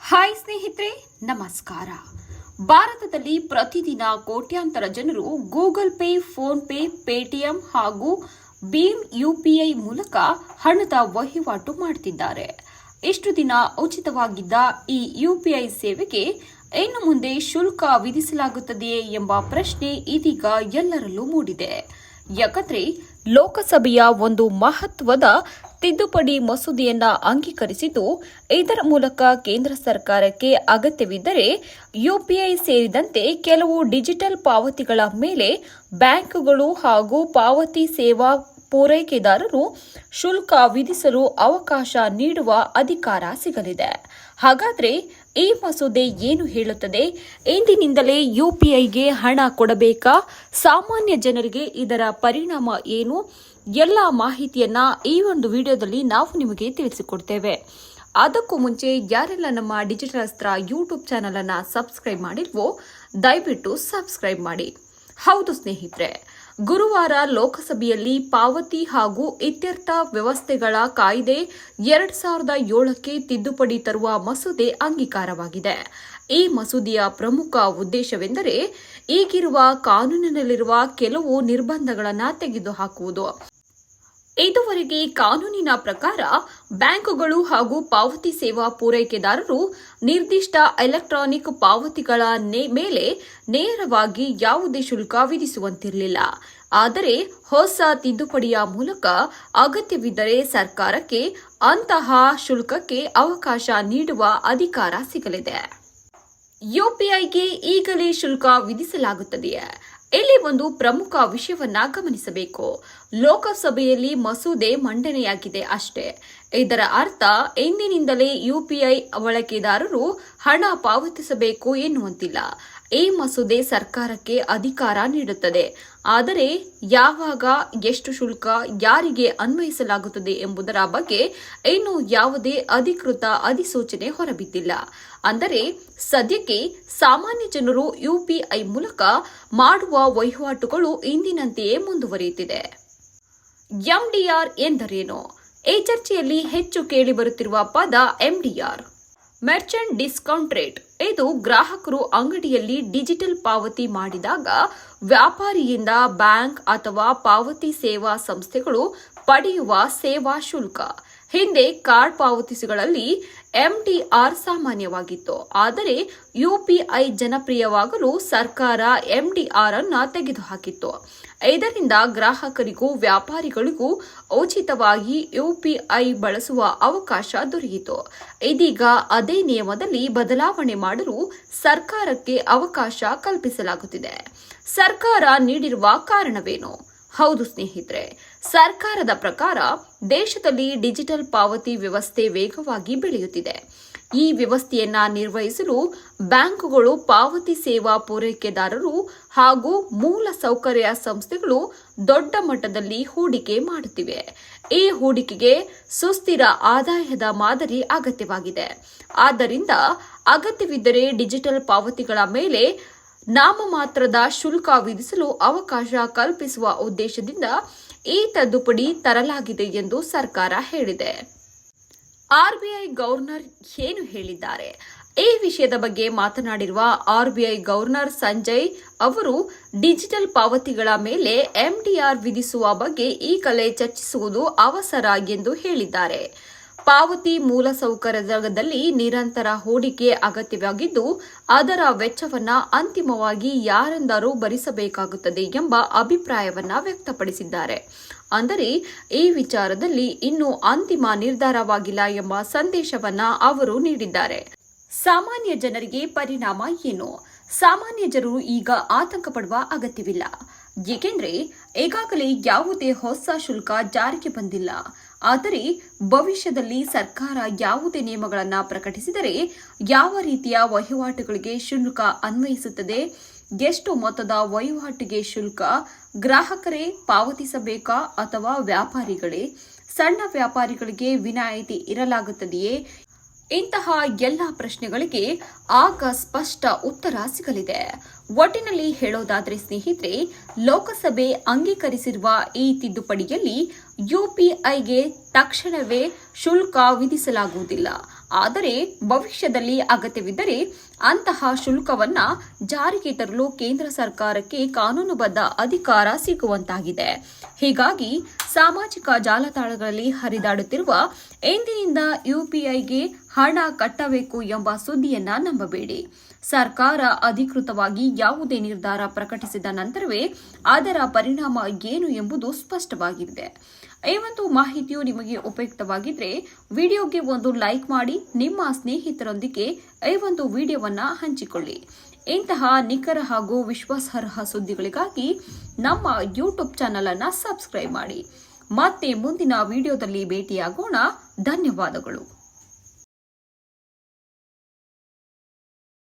Hi ಸ್ನೇಹಿತರೆ, ನಮಸ್ಕಾರ. ಭಾರತದಲ್ಲಿ ಪ್ರತಿದಿನ ಕೋಟ್ಯಾಂತರ ಜನರು Google pay, phone pay, Paytm ಹಾಗೂ ಭೀಮ್ ಯುಪಿಐ ಮೂಲಕ ಹಣದ ವಹಿವಾಟು ಮಾಡುತ್ತಿದ್ದಾರೆ. ಇಷ್ಟು ದಿನ ಉಚಿತವಾಗಿದ್ದ ಈ ಯುಪಿಐ ಸೇವೆಗೆ ಇನ್ನು ಮುಂದೆ ಶುಲ್ಕ ವಿಧಿಸಲಾಗುತ್ತದೆಯೇ ಎಂಬ ಪ್ರಶ್ನೆ ಇದೀಗ ಎಲ್ಲರಲ್ಲೂ ಮೂಡಿದೆ. ಯಾಕಂದ್ರೆ ಲೋಕಸಭೆಯ ಒಂದು ಮಹತ್ವದ ತಿದ್ದುಪಡಿ ಮಸೂದೆಯನ್ನ ಅಂಗೀಕರಿಸಿದ್ದು, ಇದರ ಮೂಲಕ ಕೇಂದ್ರ ಸರ್ಕಾರಕ್ಕೆ ಅಗತ್ಯವಿದ್ದರೆ ಯುಪಿಐ ಸೇರಿದಂತೆ ಕೆಲವು ಡಿಜಿಟಲ್ ಪಾವತಿಗಳ ಮೇಲೆ ಬ್ಯಾಂಕುಗಳು ಹಾಗೂ ಪಾವತಿ ಸೇವಾ ಪೂರೈಕೆದಾರರು ಶುಲ್ಕ ವಿಧಿಸಲು ಅವಕಾಶ ನೀಡುವ ಅಧಿಕಾರ ಸಿಗಲಿದೆ. ಹಾಗಾದ್ರೆ ಈ ಮಸೂದೆ ಏನು ಹೇಳುತ್ತದೆ? ಇಂದಿನಿಂದಲೇ ಯುಪಿಐಗೆ ಹಣ ಕೊಡಬೇಕಾ? ಸಾಮಾನ್ಯ ಜನರಿಗೆ ಇದರ ಪರಿಣಾಮ ಏನು? ಎಲ್ಲ ಮಾಹಿತಿಯನ್ನ ಈ ಒಂದು ವಿಡಿಯೋದಲ್ಲಿ ನಾವು ನಿಮಗೆ ತಿಳಿಸಿಕೊಡ್ತೇವೆ. ಅದಕ್ಕೂ ಮುಂಚೆ ಯಾರೆಲ್ಲ ನಮ್ಮ ಡಿಜಿಟಲ್ ಅಸ್ತ್ರ ಯೂಟ್ಯೂಬ್ ಚಾನೆಲ್ ಅನ್ನ ಸಬ್ಸ್ಕ್ರೈಬ್ ಮಾಡಿಲ್ವೋ ದಯವಿಟ್ಟು ಸಬ್ಸ್ಕ್ರೈಬ್ ಮಾಡಿ. ಹೌದು ಸ್ನೇಹಿತರೆ, ಗುರುವಾರ ಲೋಕಸಭೆಯಲ್ಲಿ ಪಾವತಿ ಹಾಗೂ ಇತ್ಯರ್ಥ ವ್ಯವಸ್ಥೆಗಳ ಕಾಯ್ದೆ 2007ಕ್ಕೆ ತಿದ್ದುಪಡಿ ತರುವ ಮಸೂದೆ ಅಂಗೀಕಾರವಾಗಿದೆ. ಈ ಮಸೂದೆಯ ಪ್ರಮುಖ ಉದ್ದೇಶವೆಂದರೆ ಈಗಿರುವ ಕಾನೂನಿನಲ್ಲಿರುವ ಕೆಲವು ನಿರ್ಬಂಧಗಳನ್ನು ತೆಗೆದುಹಾಕುವುದು. ಇದುವರೆಗೆ ಕಾನೂನಿನ ಪ್ರಕಾರ ಬ್ಯಾಂಕುಗಳು ಹಾಗೂ ಪಾವತಿ ಸೇವಾ ಪೂರೈಕೆದಾರರು ನಿರ್ದಿಷ್ಟ ಎಲೆಕ್ಟ್ರಾನಿಕ್ ಪಾವತಿಗಳ ಮೇಲೆ ನೇರವಾಗಿ ಯಾವುದೇ ಶುಲ್ಕ ವಿಧಿಸುವಂತಿರಲಿಲ್ಲ. ಆದರೆ ಹೊಸ ತಿದ್ದುಪಡಿಯ ಮೂಲಕ ಅಗತ್ಯವಿದ್ದರೆ ಸರ್ಕಾರಕ್ಕೆ ಅಂತಹ ಶುಲ್ಕಕ್ಕೆ ಅವಕಾಶ ನೀಡುವ ಅಧಿಕಾರ ಸಿಗಲಿದೆ. ಯುಪಿಐಗೆ ಈಗಲೇ ಶುಲ್ಕ ವಿಧಿಸಲಾಗುತ್ತದೆಯೇ? ಇಲ್ಲಿ ಒಂದು ಪ್ರಮುಖ ವಿಷಯವನ್ನ ಗಮನಿಸಬೇಕು. ಲೋಕಸಭೆಯಲ್ಲಿ ಮಸೂದೆ ಮಂಡನೆಯಾಗಿದೆ ಅಷ್ಟೇ. ಇದರ ಅರ್ಥ ಇಂದಿನಿಂದಲೇ ಯುಪಿಐ ಬಳಕೆದಾರರು ಹಣ ಪಾವತಿಸಬೇಕು ಎನ್ನುವಂತಿಲ್ಲ. ಈ ಮಸೂದೆ ಸರ್ಕಾರಕ್ಕೆ ಅಧಿಕಾರ ನೀಡುತ್ತದೆ. ಆದರೆ ಯಾವಾಗ, ಎಷ್ಟು ಶುಲ್ಕ, ಯಾರಿಗೆ ಅನ್ವಯಿಸಲಾಗುತ್ತದೆ ಎಂಬುದರ ಬಗ್ಗೆ ಇನ್ನೂ ಯಾವುದೇ ಅಧಿಕೃತ ಅಧಿಸೂಚನೆ ಹೊರಬಿದ್ದಿಲ್ಲ. ಅಂದರೆ ಸದ್ಯಕ್ಕೆ ಸಾಮಾನ್ಯ ಜನರು ಯುಪಿಐ ಮೂಲಕ ಮಾಡುವ ವಹಿವಾಟುಗಳು ಇಂದಿನಂತೆಯೇ ಮುಂದುವರಿಯುತ್ತಿದೆ. ಎಂಡಿಆರ್ ಎಂದರೇನು? ಈ ಚರ್ಚೆಯಲ್ಲಿ ಹೆಚ್ಚು ಕೇಳಿಬರುತ್ತಿರುವ ಪದ ಎಂಡಿಆರ್, ಮರ್ಚೆಂಟ್ ಡಿಸ್ಕೌಂಟ್ ರೇಟ್. ಇದು ಗ್ರಾಹಕರು ಅಂಗಡಿಯಲ್ಲಿ ಡಿಜಿಟಲ್ ಪಾವತಿ ಮಾಡಿದಾಗ ವ್ಯಾಪಾರಿಯಿಂದ ಬ್ಯಾಂಕ್ ಅಥವಾ ಪಾವತಿ ಸೇವಾ ಸಂಸ್ಥೆಗಳು ಪಡೆಯುವ ಸೇವಾ ಶುಲ್ಕ. ಹಿಂದೆ ಕಾರ್ಡ್ ಪಾವತಿಗಳಲ್ಲಿ ಎಂಡಿಆರ್ ಸಾಮಾನ್ಯವಾಗಿತ್ತು. ಆದರೆ ಯುಪಿಐ ಜನಪ್ರಿಯವಾಗಲು ಸರ್ಕಾರ ಎಂಡಿಆರ್ ಅನ್ನು ತೆಗೆದುಹಾಕಿತ್ತು. ಇದರಿಂದ ಗ್ರಾಹಕರಿಗೂ ವ್ಯಾಪಾರಿಗಳಿಗೂ ಉಚಿತವಾಗಿ ಯುಪಿಐ ಬಳಸುವ ಅವಕಾಶ ದೊರೆಯಿತು. ಇದೀಗ ಅದೇ ನಿಯಮದಲ್ಲಿ ಬದಲಾವಣೆ ಮಾಡಲು ಸರ್ಕಾರಕ್ಕೆ ಅವಕಾಶ ಕಲ್ಪಿಸಲಾಗುತ್ತಿದೆ. ಸರ್ಕಾರ ನೀಡಿರುವ ಕಾರಣವೇನು? ಹೌದು ಸ್ನೇಹಿತರೆ, ಸರ್ಕಾರದ ಪ್ರಕಾರ ದೇಶದಲ್ಲಿ ಡಿಜಿಟಲ್ ಪಾವತಿ ವ್ಯವಸ್ಥೆ ವೇಗವಾಗಿ ಬೆಳೆಯುತ್ತಿದೆ. ಈ ವ್ಯವಸ್ಥೆಯನ್ನ ನಿರ್ವಹಿಸಲು ಬ್ಯಾಂಕುಗಳು, ಪಾವತಿ ಸೇವಾ ಪೂರೈಕೆದಾರರು ಹಾಗೂ ಮೂಲ ಸೌಕರ್ಯ ಸಂಸ್ಥೆಗಳು ದೊಡ್ಡ ಮಟ್ಟದಲ್ಲಿ ಹೂಡಿಕೆ ಮಾಡುತ್ತಿವೆ. ಈ ಹೂಡಿಕೆಗೆ ಸುಸ್ಥಿರ ಆದಾಯದ ಮಾದರಿ ಅಗತ್ಯವಾಗಿದೆ. ಆದ್ದರಿಂದ ಅಗತ್ಯವಿದ್ದರೆ ಡಿಜಿಟಲ್ ಪಾವತಿಗಳ ಮೇಲೆ ನಾಮಮಾತ್ರದ ಶುಲ್ಕ ವಿಧಿಸಲು ಅವಕಾಶ ಕಲ್ಪಿಸುವ ಉದ್ದೇಶದಿಂದ ಈ ತಿದ್ದುಪಡಿ ತರಲಾಗಿದೆ ಎಂದು ಸರ್ಕಾರ ಹೇಳಿದೆ. ಆರ್ಬಿಐ ಗವರ್ನರ್ ಏನು ಹೇಳಿದ್ದಾರೆ? ಈ ವಿಷಯದ ಬಗ್ಗೆ ಮಾತನಾಡಿರುವ ಆರ್ಬಿಐ ಗವರ್ನರ್ ಸಂಜಯ್ ಅವರು ಡಿಜಿಟಲ್ ಪಾವತಿಗಳ ಮೇಲೆ ಎಂಡಿಆರ್ ವಿಧಿಸುವ ಬಗ್ಗೆ ಈಗಲೇ ಚರ್ಚಿಸುವುದು ಅವಸರ ಎಂದು ಹೇಳಿದ್ದಾರೆ. ಪಾವತಿ ಮೂಲಸೌಕರ್ಯದಲ್ಲಿ ನಿರಂತರ ಹೂಡಿಕೆ ಅಗತ್ಯವಾಗಿದ್ದು, ಅದರ ವೆಚ್ಚವನ್ನ ಅಂತಿಮವಾಗಿ ಯಾರೆಂದರೂ ಭರಿಸಬೇಕಾಗುತ್ತದೆ ಎಂಬ ಅಭಿಪ್ರಾಯವನ್ನ ವ್ಯಕ್ತಪಡಿಸಿದ್ದಾರೆ. ಅಂದರೆ ಈ ವಿಚಾರದಲ್ಲಿ ಇನ್ನೂ ಅಂತಿಮ ನಿರ್ಧಾರವಾಗಿಲ್ಲ ಎಂಬ ಸಂದೇಶವನ್ನ ಅವರು ನೀಡಿದ್ದಾರೆ. ಸಾಮಾನ್ಯ ಜನರಿಗೆ ಪರಿಣಾಮ ಏನು? ಸಾಮಾನ್ಯ ಜನರು ಈಗ ಆತಂಕ ಪಡುವ ಅಗತ್ಯವಿಲ್ಲ. ಏಕೆಂದರೆ ಈಗಾಗಲೇ ಯಾವುದೇ ಹೊಸ ಶುಲ್ಕ ಜಾರಿಗೆ ಬಂದಿಲ್ಲ. ಆದರೆ ಭವಿಷ್ಯದಲ್ಲಿ ಸರ್ಕಾರ ಯಾವುದೇ ನಿಯಮಗಳನ್ನು ಪ್ರಕಟಿಸಿದರೆ ಯಾವ ರೀತಿಯ ವಹಿವಾಟುಗಳಿಗೆ ಶುಲ್ಕ ಅನ್ವಯಿಸುತ್ತದೆ, ಎಷ್ಟು ಮೊತ್ತದ ವಹಿವಾಟಿಗೆ ಶುಲ್ಕ, ಗ್ರಾಹಕರೇ ಪಾವತಿಸಬೇಕಾ ಅಥವಾ ವ್ಯಾಪಾರಿಗಳೇ, ಸಣ್ಣ ವ್ಯಾಪಾರಿಗಳಿಗೆ ವಿನಾಯಿತಿ ಇರಲಾಗುತ್ತದೆಯೇ? ಇಂತಹ ಎಲ್ಲ ಪ್ರಶ್ನೆಗಳಿಗೆ ಆಗ ಸ್ಪಷ್ಟ ಉತ್ತರ ಸಿಗಲಿದೆ. ಒಟ್ಟಿನಲ್ಲಿ ಹೇಳೋದಾದ್ರೆ ಸ್ನೇಹಿತರೆ, ಲೋಕಸಭೆ ಅಂಗೀಕರಿಸಿರುವ ಈ ತಿದ್ದುಪಡಿಯಲ್ಲಿ ಯುಪಿಐಗೆ ತಕ್ಷಣವೇ ಶುಲ್ಕ ವಿಧಿಸಲಾಗುವುದಿಲ್ಲ. ಆದರೆ ಭವಿಷ್ಯದಲ್ಲಿ ಅಗತ್ಯವಿದ್ದರೆ ಅಂತಹ ಶುಲ್ಕವನ್ನ ಜಾರಿಗೆ ತರಲು ಕೇಂದ್ರ ಸರ್ಕಾರಕ್ಕೆ ಕಾನೂನುಬದ್ಧ ಅಧಿಕಾರ ಸಿಗುವಂತಾಗಿದೆ. ಹೀಗಾಗಿ ಸಾಮಾಜಿಕ ಜಾಲತಾಣಗಳಲ್ಲಿ ಹರಿದಾಡುತ್ತಿರುವ ಎಂದಿನಿಂದ ಯುಪಿಐಗೆ ಹಣ ಕಟ್ಟಬೇಕು ಎಂಬ ಸುದ್ದಿಯನ್ನ ನಂಬಬೇಡಿ. ಸರ್ಕಾರ ಅಧಿಕೃತವಾಗಿ ಯಾವುದೇ ನಿರ್ಧಾರ ಪ್ರಕಟಿಸಿದ ನಂತರವೇ ಅದರ ಪರಿಣಾಮ ಏನು ಎಂಬುದು ಸ್ಪಷ್ಟವಾಗಿದೆ. ಈ ಒಂದು ಮಾಹಿತಿಯು ನಿಮಗೆ ಉಪಯುಕ್ತವಾಗಿದ್ರೆ ವಿಡಿಯೋಗೆ ಒಂದು ಲೈಕ್ ಮಾಡಿ, ನಿಮ್ಮ ಸ್ನೇಹಿತರೊಂದಿಗೆ ಈ ಒಂದು ವಿಡಿಯೋವನ್ನ ಹಂಚಿಕೊಳ್ಳಿ. ಇಂತಹ ನಿಖರ ಹಾಗೂ ವಿಶ್ವಾಸಾರ್ಹ ಸುದ್ದಿಗಳಿಗಾಗಿ ನಮ್ಮ ಯೂಟ್ಯೂಬ್ ಚಾನೆಲ್ ಅನ್ನು ಸಬ್ಸ್ಕ್ರೈಬ್ ಮಾಡಿ. ಮತ್ತೆ ಮುಂದಿನ ವಿಡಿಯೋದಲ್ಲಿ ಭೇಟಿಯಾಗೋಣ. ಧನ್ಯವಾದಗಳು.